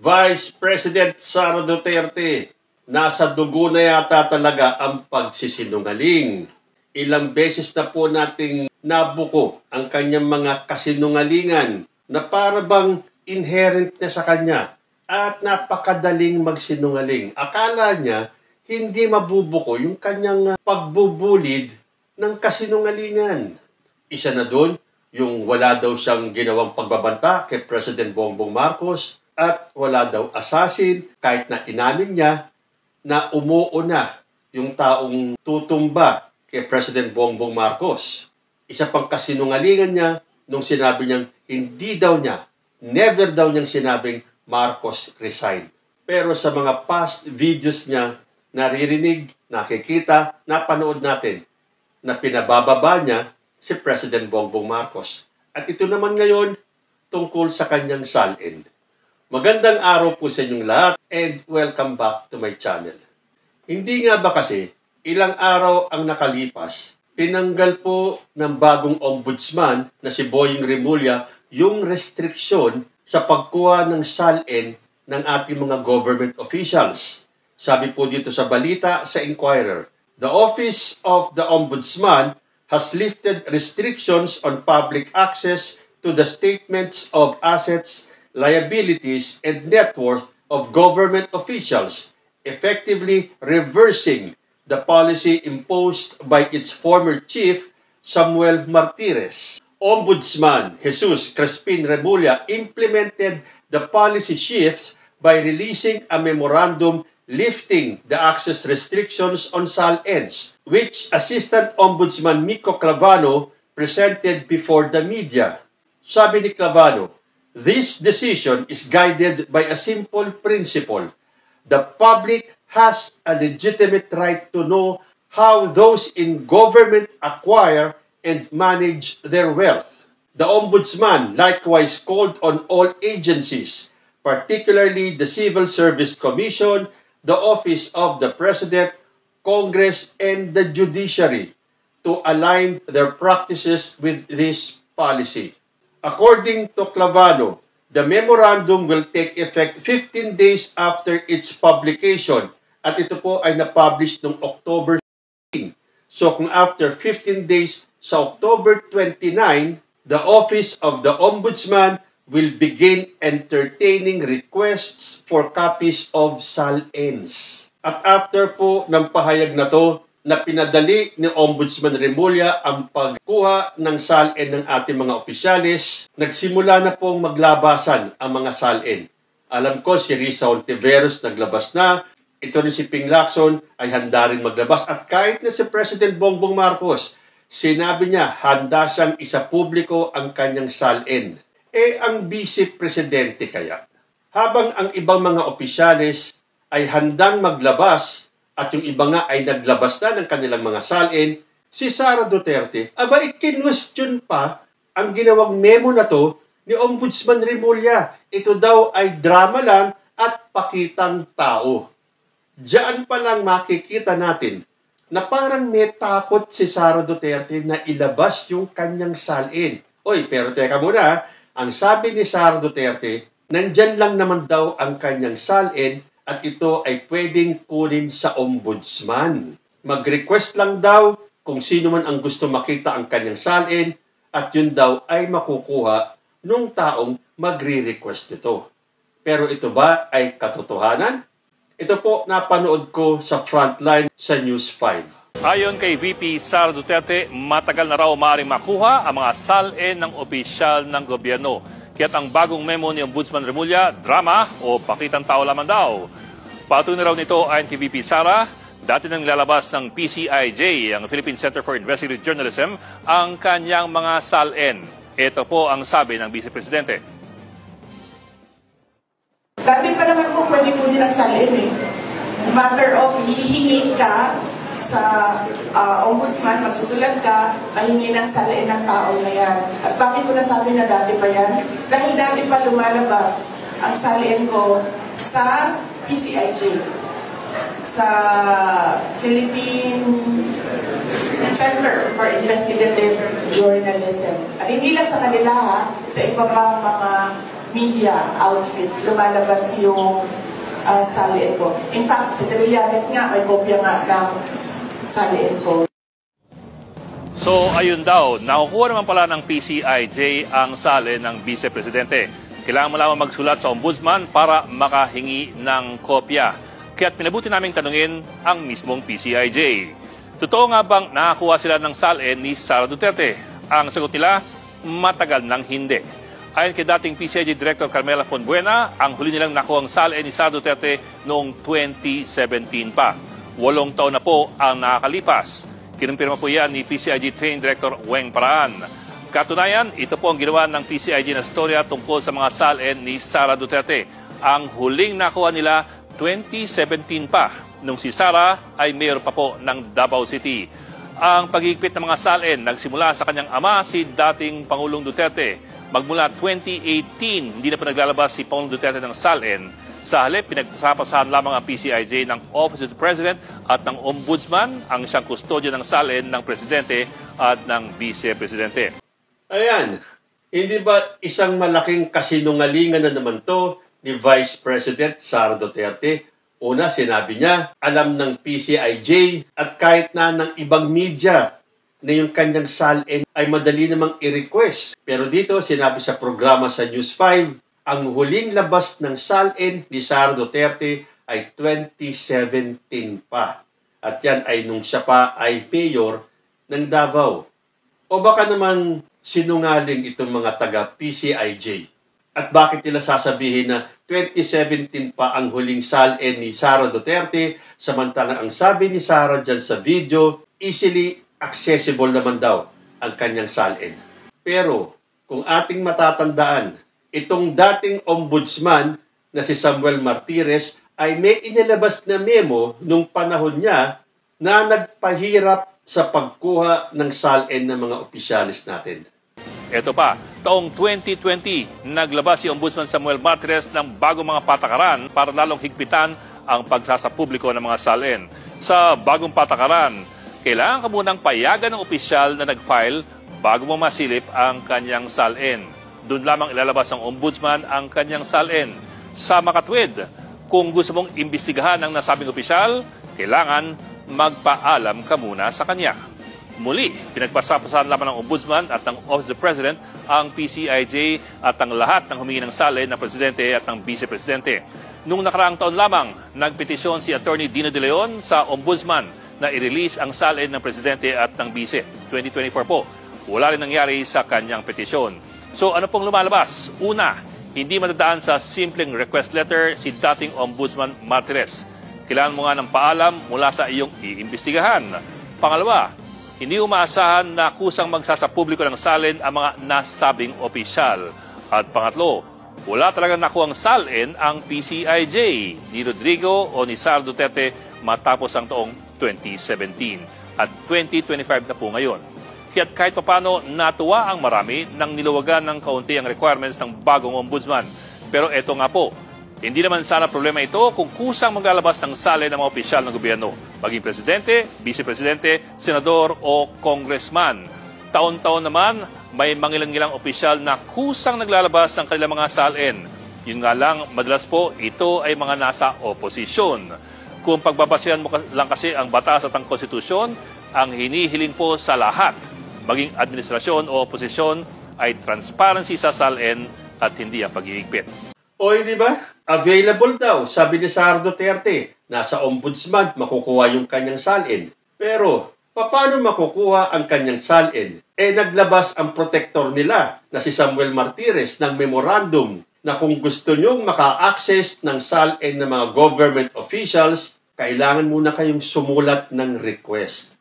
Vice President Sara Duterte, nasa dugo na yata talaga ang pagsisinungaling. Ilang beses na po nating nabuko ang kanyang mga kasinungalingan na para bang inherent na sa kanya at napakadaling magsinungaling. Akala niya hindi mabubuko yung kanyang pagbubulid ng kasinungalingan. Isa na doon, yung wala daw siyang ginawang pagbabanta kay President Bongbong Marcos at wala daw assassin kahit na inamin niya na umuuna yung taong tutumba kay President Bongbong Marcos. Isa pang kasinungalingan niya nung sinabi niyang hindi daw niya, never daw niyang sinabing Marcos resign. Pero sa mga past videos niya, naririnig, nakikita, napanood natin na pinabababa niya si President Bongbong Marcos. At ito naman ngayon tungkol sa kanyang salin. Magandang araw po sa inyong lahat and welcome back to my channel. Hindi nga ba kasi ilang araw ang nakalipas, tinanggal po ng bagong ombudsman na si Boying Remulla yung restriksyon sa pagkuha ng salin ng ating mga government officials. Sabi po dito sa balita sa Inquirer, the Office of the Ombudsman has lifted restrictions on public access to the statements of assets, liabilities, and net worth of government officials, effectively reversing the policy imposed by its former chief, Samuel Martires. Ombudsman Jesus Crispin Remulla implemented the policy shifts by releasing a memorandum lifting the access restrictions on SALENS, which Assistant Ombudsman Miko Clavano presented before the media. Sabi ni Clavano, this decision is guided by a simple principle. The public has a legitimate right to know how those in government acquire and manage their wealth. The Ombudsman likewise called on all agencies, particularly the Civil Service Commission, the Office of the President, Congress, and the Judiciary to align their practices with this policy. According to Clavano, the memorandum will take effect 15 days after its publication at ito po ay na-publish noong October 15. So kung after 15 days sa October 29, the Office of the Ombudsman will begin entertaining requests for copies of SALENS. At after po ng pahayag na to, na pinadali ni Ombudsman Remulla ang pagkuha ng SALEN ng ating mga opisyalis, nagsimula na pong maglabasan ang mga SALEN. Alam ko si Risa Ontiveros naglabas na, ito rin si Ping Lacson ay handa rin maglabas. At kahit na si President Bongbong Marcos, sinabi niya handa siyang isapubliko ang kanyang SALEN. Ang Vice Presidente kaya? Habang ang ibang mga opisyalis ay handang maglabas at yung iba nga ay naglabas na ng kanilang mga SALEN, si Sara Duterte, ikinwestiyon pa ang ginawang memo na to ni Ombudsman Remulla. Ito daw ay drama lang at pakitang tao. Diyan pa lang makikita natin na parang may takot si Sara Duterte na ilabas yung kanyang SALEN. Pero teka muna, ang sabi ni Sara Duterte, nandyan lang naman daw ang kanyang SALEN at ito ay pwedeng kunin sa ombudsman. Mag-request lang daw kung sino man ang gusto makita ang kanyang SALEN at yun daw ay makukuha nung taong magre-request ito. Pero ito ba ay katotohanan? Ito po napanood ko sa Frontline sa News 5. Ayon kay VP Sara Duterte, matagal na raw maaaring makuha ang mga SALEN ng opisyal ng gobyerno. Kaya't ang bagong memo ni Ombudsman Remulla, drama o pakitang tao lamang daw. Patuloy raw nito ayon kay VP Sara, dati nang lalabas ng PCIJ, ang Philippine Center for Investigative Journalism, ang kanyang mga SALEN. Ito po ang sabi ng Vice Presidente. Dati pa naman po pwede kunin ang SALEN Matter of hihingi ka sa ombudsman, magsusulat ka, mahingi ng SALEN ng tao na yan. At bakit ko nasabi na dati pa yan? Dahil dati pa lumalabas ang SALEN ko sa PCIJ, sa Philippine Center for Investigative Journalism. At hindi lang sa kanila sa iba pa mga media outfit, lumalabas yung salin ko. In fact, si Trillanes nga, may kopya nga ng salin ko. So ayun daw, nakukuha naman pala ng PCIJ ang salin ng Vice Presidente. Kailangan mo lamang magsulat sa Ombudsman para makahingi ng kopya. Kaya't pinabuti naming tanungin ang mismong PCIJ. Totoo nga bang nakakuha sila ng salin ni Sara Duterte? Ang sagot nila, matagal nang hindi. Ayon kay dating PCIJ Director Carmela Fonbuena, ang huli nilang nakuha ang salin ni Sara Duterte noong 2017 pa. 8 taon na po ang nakakalipas. Kinumpirma po yan ni PCIJ Training Director Weng Paraan. Katunayan, ito po ang ginawa ng PCIJ na storya tungkol sa mga salin ni Sara Duterte. Ang huling nakuha nila 2017 pa, nung si Sara ay mayor pa po ng Davao City. Ang paghigpit ng mga salin nagsimula sa kanyang ama, si dating Pangulong Duterte. Magmula 2018, hindi na pa naglalabas si Pangulong Duterte ng salin. Sa halip, pinagpasapasahan lamang ang PCIJ ng Office of the President at ng Ombudsman ang siyang kustodya ng salin ng Presidente at ng Vice Presidente. Ayan, hindi ba isang malaking kasinungalingan na naman to ni Vice President Sara Duterte? Una, sinabi niya, alam ng PCIJ at kahit na ng ibang media na yung kanyang salin ay madali namang i-request. Pero dito, sinabi sa programa sa News 5, ang huling labas ng salin ni Sara Duterte ay 2017 pa. At yan ay nung siya pa ay mayor ng Davao. O baka naman sinungaling itong mga taga-PCIJ. At bakit nila sasabihin na 2017 pa ang huling salin ni Sara Duterte, samantalang ang sabi ni Sara dyan sa video, easily accessible naman daw ang kanyang salin. Pero kung ating matatandaan, itong dating ombudsman na si Samuel Martires ay may inilabas na memo nung panahon niya na nagpahirap sa pagkuha ng salin ng mga opisyalis natin. Ito pa, taong 2020, naglabas si Ombudsman Samuel Martires ng bagong mga patakaran para lalong higpitan ang pagsasapubliko ng mga salin. Sa bagong patakaran, kailangan ka munang payagan ng opisyal na nag-file bago mo masilip ang kanyang salin. Doon lamang ilalabas ng Ombudsman ang kanyang salin. Sa makatwid, kung gusto mong imbestigahan ang nasabing opisyal, kailangan magpaalam ka muna sa kanya. Muli, pinagpasapasahan lamang ng Ombudsman at ng Office of the President ang PCIJ at ang lahat ng humingi ng salin ng Presidente at ng Vice Presidente. Noong nakaraang taon lamang, nagpetisyon si Attorney Dino De Leon sa Ombudsman na i-release ang salin ng Presidente at ng Vice. 2024 po, wala rin nangyari sa kanyang petisyon. So ano pong lumalabas? Una, hindi madadaan sa simpleng request letter si dating Ombudsman Martires. Kailangan mo nga ng paalam mula sa iyong iimbestigahan. Pangalawa, hindi umaasahan na kusang magsasapubliko ng salin ang mga nasabing opisyal. At pangatlo, wala talagang nakuhang salin ang PCIJ ni Rodrigo o ni Sara Duterte matapos ang taong 2017. At 2025 na po ngayon. Kaya't kahit papano natuwa ang marami nang niluwagan ng kaunti ang requirements ng bagong ombudsman. Pero eto nga po, hindi naman sana problema ito kung kusang maglalabas ng salin ng mga opisyal ng gobyerno, maging presidente, vice-presidente, senador o congressman. Taon-taon naman, may mangilang-ilang opisyal na kusang naglalabas ng kanilang mga salin. Yun nga lang, madalas po, ito ay mga nasa oposisyon. Kung pagbabasehan mo lang kasi ang batas at ang konstitusyon, ang hinihiling po sa lahat, maging administrasyon o oposisyon, ay transparency sa salin at hindi ang pag-iigpit. O hindi ba? Available daw, sabi ni Sara Duterte. Nasa ombudsman, makukuha yung kanyang salin. Pero, paano makukuha ang kanyang salin? Naglabas ang protector nila na si Samuel Martires ng memorandum na kung gusto nyong maka-access ng salin ng mga government officials, kailangan muna kayong sumulat ng request.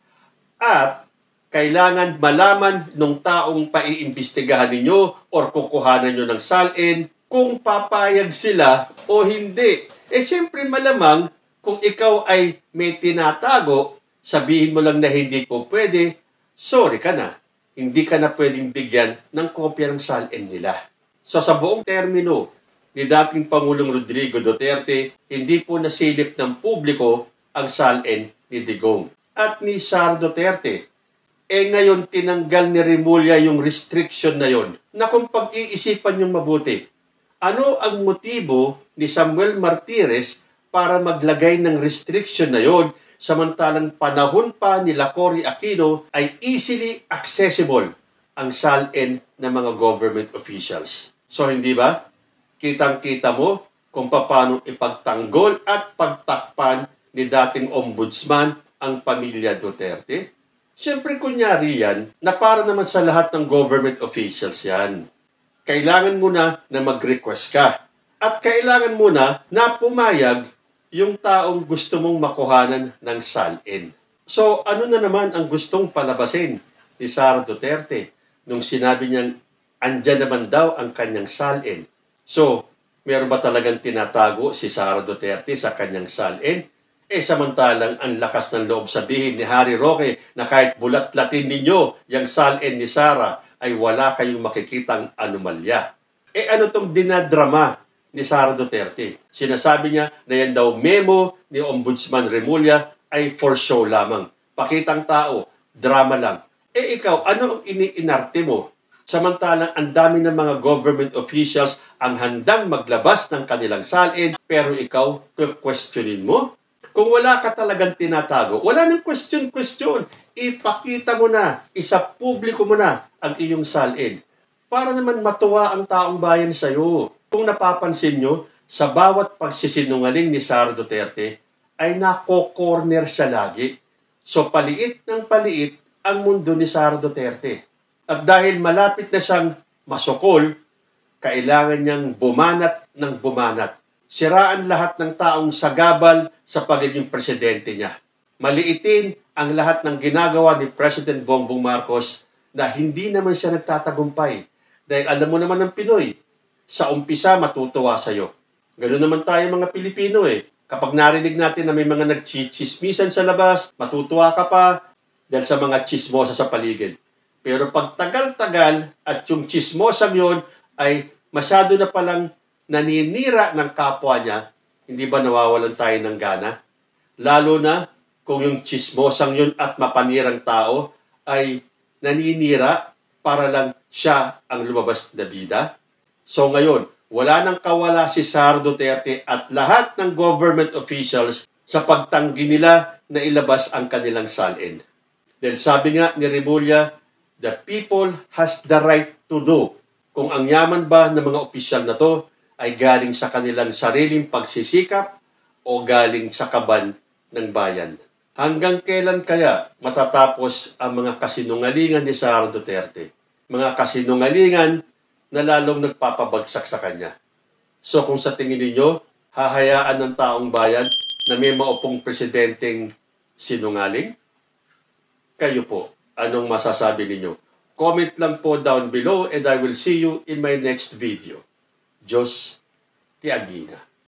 At kailangan malaman ng taong paiimbestigahan ninyo or kukuhanan nyo ng salin kung papayag sila o hindi. Siyempre malamang kung ikaw ay may tinatago, sabihin mo lang na hindi po pwede, sorry ka na. Hindi ka na pwedeng bigyan ng kopya ng salin nila. So sa buong termino ni dating Pangulong Rodrigo Duterte, hindi po nasilip ng publiko ang salin ni Digong at ni Sara Duterte. Ngayon tinanggal ni Remulla yung restriction na yon na kung pag-iisipan yung mabuti, Ano ang motibo ni Samuel Martires para maglagay ng restriction na yon samantalang panahon pa ni Cory Aquino ay easily accessible ang salin ng mga government officials. So hindi ba? Kitang-kita mo kung paano ipagtanggol at pagtakpan ni dating ombudsman ang pamilya Duterte? Siyempre, kunyari yan, na para naman sa lahat ng government officials yan. Kailangan mo na mag-request ka. At kailangan mo na pumayag yung taong gusto mong makuhanan ng salin. So, ano na naman ang gustong palabasin ni Sara Duterte nung sinabi niyang andyan naman daw ang kanyang salin? So, meron ba talagang tinatago si Sara Duterte sa kanyang salin? Samantalang ang lakas ng loob sabihin ni Harry Roque na kahit bulat-latin ninyo yung salin ni Sara ay wala kayong makikitang anomalya. Ano tong dinadrama ni Sara Duterte? Sinasabi niya na yan daw memo ni Ombudsman Remulla ay for show lamang. Pakitang tao, drama lang. Ikaw, ano ang iniinarte mo? Samantalang ang dami ng mga government officials ang handang maglabas ng kanilang salin, pero ikaw, questionin mo? Kung wala ka talagang tinatago, wala nang question. Ipakita mo na, isapubliko mo na ang iyong salin para naman matuwa ang taong bayan sa iyo. Kung napapansin nyo, sa bawat pagsisinungaling ni Sara Duterte, ay nako-corner siya lagi. So paliit ng paliit ang mundo ni Sara Duterte. At dahil malapit na siyang masukol, kailangan niyang bumanat ng bumanat. Siraan lahat ng taong sagabal sa pagiging presidente niya. Maliitin ang lahat ng ginagawa ni President Bongbong Marcos na hindi naman siya nagtatagumpay. Dahil alam mo naman ng Pinoy, sa umpisa matutuwa sa'yo. Ganoon naman tayo mga Pilipino Kapag narinig natin na may mga nagchichismisan sa labas, matutuwa ka pa dahil sa mga chismosa sa paligid. Pero pag tagal-tagal at yung chismosang yun ay masyado na palang naninira ng kapwa niya, hindi ba nawawalan tayo ng gana? Lalo na kung yung chismosang yun at mapanirang tao ay naninira para lang siya ang lumabas na bida. So ngayon, wala nang kawala si Sara Duterte at lahat ng government officials sa pagtanggi nila na ilabas ang kanilang salin. Dahil sabi nga ni Remulla, the people has the right to know kung ang yaman ba ng mga opisyal na to ay galing sa kanilang sariling pagsisikap o galing sa kaban ng bayan. Hanggang kailan kaya matatapos ang mga kasinungalingan ni Sara Duterte? Mga kasinungalingan na lalong nagpapabagsak sa kanya. So kung sa tingin ninyo, hahayaan ng taong bayan na may maupong presidenteng sinungaling? Kayo po, anong masasabi ninyo? Comment lang po down below and I will see you in my next video. Diyos ti Agina.